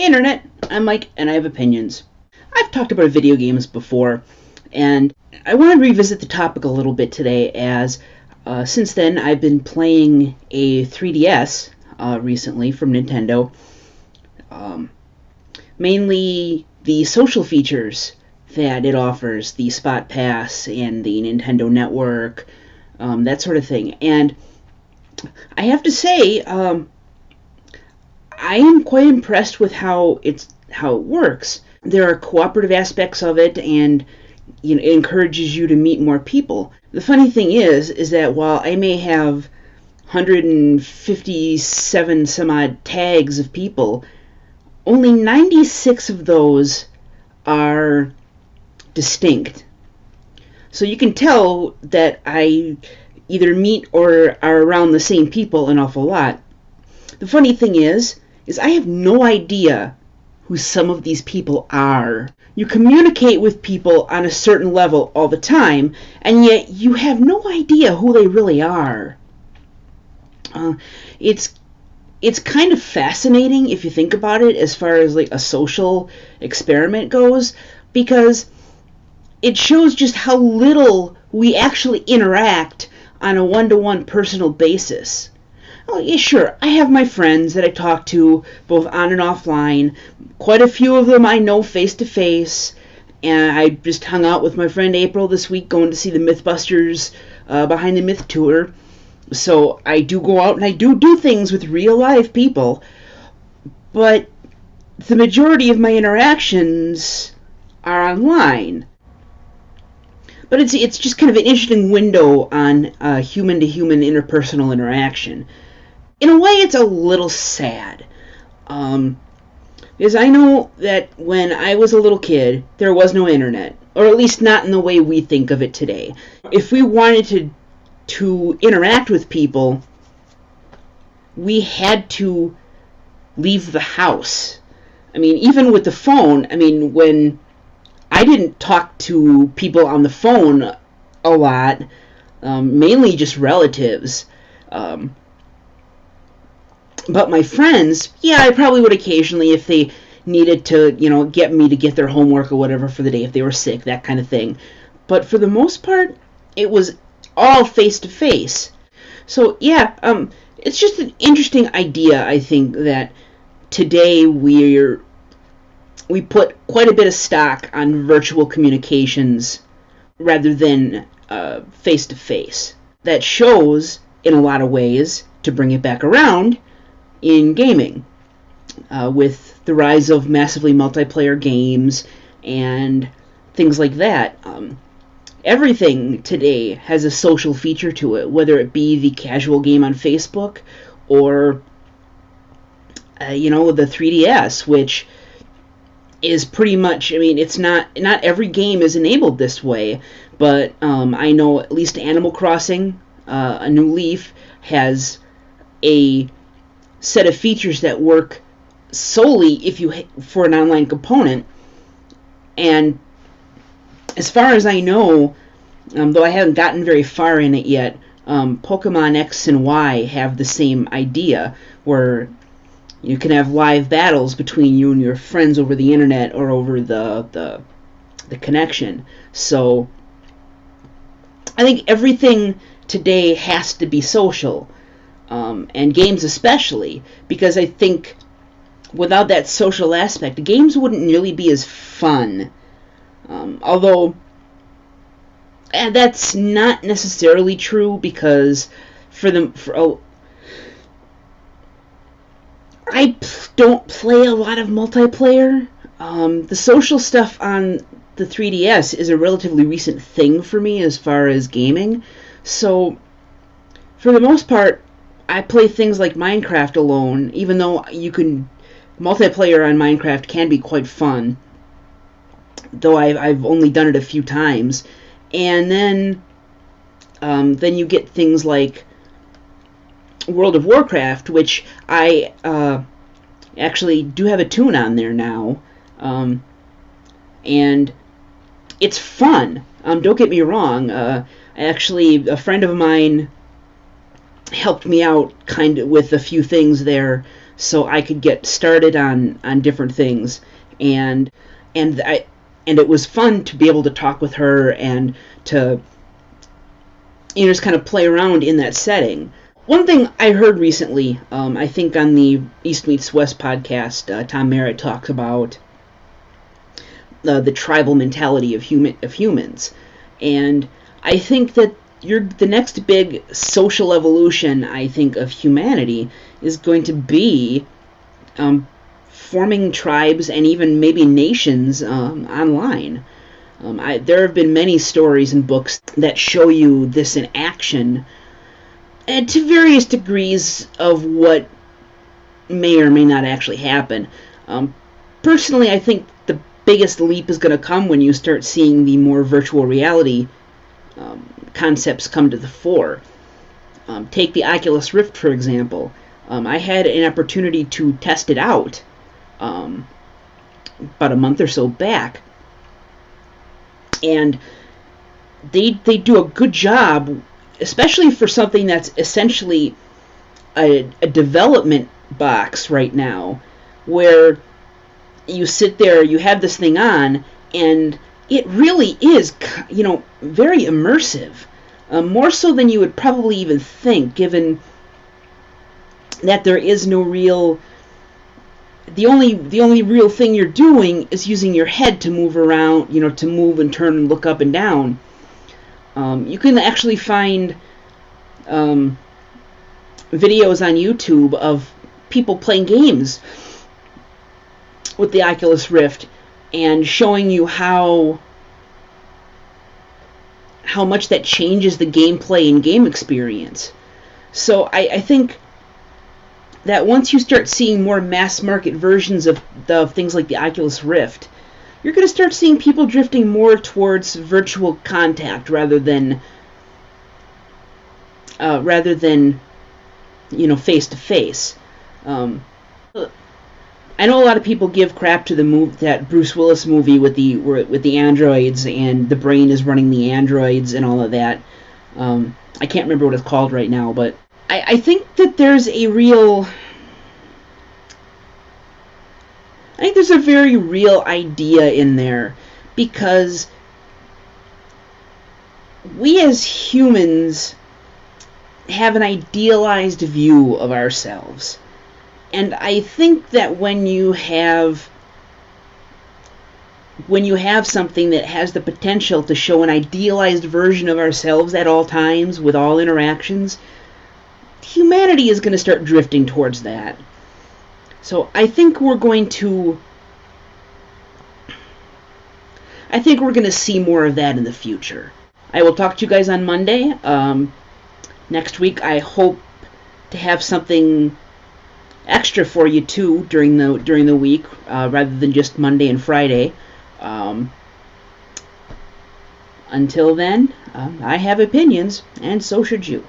Hey Internet, I'm Mike and I have opinions. I've talked about video games before, and I want to revisit the topic a little bit today as since then I've been playing a 3DS recently from Nintendo. Mainly the social features that it offers, the Spot Pass and the Nintendo Network, that sort of thing. And I have to say, I am quite impressed with how it works. There are cooperative aspects of it, and it encourages you to meet more people. The funny thing is that while I may have 157 some odd tags of people, only 96 of those are distinct. So you can tell that I either meet or are around the same people an awful lot. The funny thing is I have no idea who some of these people are. You communicate with people on a certain level all the time, and yet you have no idea who they really are. It's kind of fascinating if you think about it as far as like a social experiment goes, because it shows just how little we actually interact on a one-to-one personal basis. Oh, yeah, sure, I have my friends that I talk to both on and offline. Quite a few of them I know face-to-face, and I just hung out with my friend April this week going to see the Mythbusters Behind the Myth tour. So I do go out and I do things with real-life people, but the majority of my interactions are online. But it's just kind of an interesting window on human-to-human interpersonal interaction. In a way, it's a little sad. Because I know that when I was a little kid, there was no internet. Or at least not in the way we think of it today. If we wanted to interact with people, we had to leave the house. I mean, even with the phone, when I didn't talk to people on the phone a lot, mainly just relatives. But my friends, yeah, I probably would occasionally if they needed to, get me to get their homework or whatever for the day, if they were sick, that kind of thing. But for the most part, it was all face-to-face. So, yeah, it's just an interesting idea, I think, that today we put quite a bit of stock on virtual communications rather than face-to-face. That shows, in a lot of ways, to bring it back around, in gaming, with the rise of massively multiplayer games and things like that. Everything today has a social feature to it, whether it be the casual game on Facebook or, the 3DS, which is pretty much, it's not every game is enabled this way, but I know at least Animal Crossing, A New Leaf, has a set of features that work solely for an online component. And as far as I know, though I haven't gotten very far in it yet, Pokemon X and Y have the same idea, where you can have live battles between you and your friends over the internet or over the connection. So I think everything today has to be social. And games especially, because I think without that social aspect, games wouldn't nearly be as fun. Although that's not necessarily true, because I don't play a lot of multiplayer. The social stuff on the 3DS is a relatively recent thing for me as far as gaming. So for the most part, I play things like Minecraft alone, even though multiplayer on Minecraft can be quite fun, though I've only done it a few times. And then you get things like World of Warcraft, which I actually do have a tune on there now, and it's fun. Don't get me wrong. Actually, a friend of mine helped me out kind of with a few things there, so I could get started on different things, and it was fun to be able to talk with her and to just kind of play around in that setting. One thing I heard recently, I think on the East Meets West podcast, Tom Merritt talks about the tribal mentality of humans, and I think that the next big social evolution, I think, of humanity is going to be forming tribes and even maybe nations online. There have been many stories and books that show you this in action, and to various degrees of what may or may not actually happen. Personally, I think the biggest leap is going to come when you start seeing the more virtual reality concepts come to the fore. Take the Oculus Rift, for example. I had an opportunity to test it out about a month or so back, and they do a good job, especially for something that's essentially a development box right now, where you sit there, you have this thing on, and it really is, very immersive, more so than you would probably even think, given that there is no real. The only real thing you're doing is using your head to move around, to move and turn and look up and down. You can actually find videos on YouTube of people playing games with the Oculus Rift and showing you how much that changes the gameplay and game experience. So I think that once you start seeing more mass market versions of things like the Oculus Rift, you're going to start seeing people drifting more towards virtual contact rather than face to face. I know a lot of people give crap to that Bruce Willis movie with the androids, and the brain is running the androids and all of that. I can't remember what it's called right now, but I think that there's a very real idea in there, because we as humans have an idealized view of ourselves. And I think that when you have something that has the potential to show an idealized version of ourselves at all times with all interactions, humanity is going to start drifting towards that. So I think we're going to see more of that in the future. I will talk to you guys on Monday. Next week I hope to have something extra for you too during the week, rather than just Monday and Friday. Until then, I have opinions, and so should you.